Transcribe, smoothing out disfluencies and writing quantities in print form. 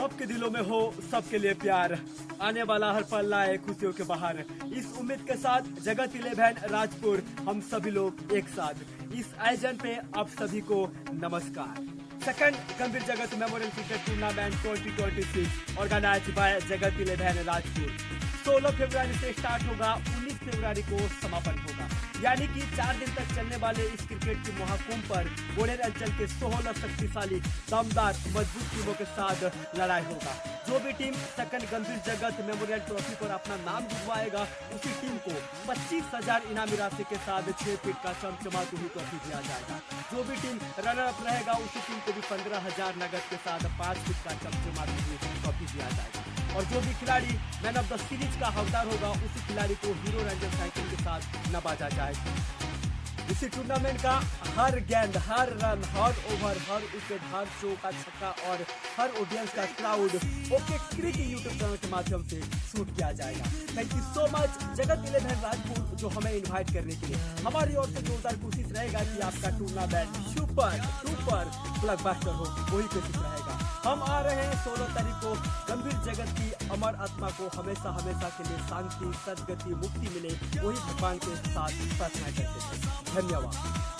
सबके दिलों में हो सबके लिए प्यार, आने वाला हर पल लाए खुशियों के बाहर। इस उम्मीद के साथ जगत 11 राजपुर हम सभी लोग एक साथ इस आयोजन पे आप सभी को नमस्कार। Second Gambhir Jagat memorial cricket tournament 2026 organize by Jagat 11 Rajpur 16 फरवरी से स्टार्ट होगा, 19 फरवरी को समापन होगा। यानी कि 4 दिन तक चलने वाले इस क्रिकेट के महाकुंभ पर बोडेर अंचल के 16 शक्तिशाली दमदार मजबूत टीमों के साथ लड़ाई होगा। जो भी team second Gambhir Jagat memorial trophy पर अपना नाम जुड़वाएगा, उसी टीम को 25,000 इनामी राशि के साथ 6 फीट का चमचमाती हुई ट्रॉफी दिया जाएगा। जो भी टीम रनर अप रहेगा, उसी टीम को भी 15,000 नगद के साथ 5 फीट का चमचमाती हुई ट्रॉफी दिया जाएगा। और जो भी खिलाड़ी मैन ऑफ द सीरीज का हकदार होगा, उसी खिलाड़ी को हीरो रेंजर साइकिल के साथ नवाजा जाएगा। इसी टूर्नामेंट का हर गेंद, हर रन, हर ओवर, हर विकेट, हर चौका छक्का और हर ऑडियंस का crowd okay cricket YouTube channel के माध्यम से शूट किया जाएगा। थैंक यू सो मच जगत 11 राजपुर जो हमें इनवाइट करने के लिए। हमारी ओर से जोरदार कोशिश रहेगा कि आपका टूर्नामेंट सुपर डुपर ब्लॉकबस्टर हो, वही कोशिश रहेगा। हम आ रहे हैं 16 तारीख को। गंभीर जगत की अमर आत्मा को हमेशा हमेशा के लिए शांति, सदगति, मुक्ति मिले, वही भगवान के साथ प्रार्थना करते हैं। धन्यवाद।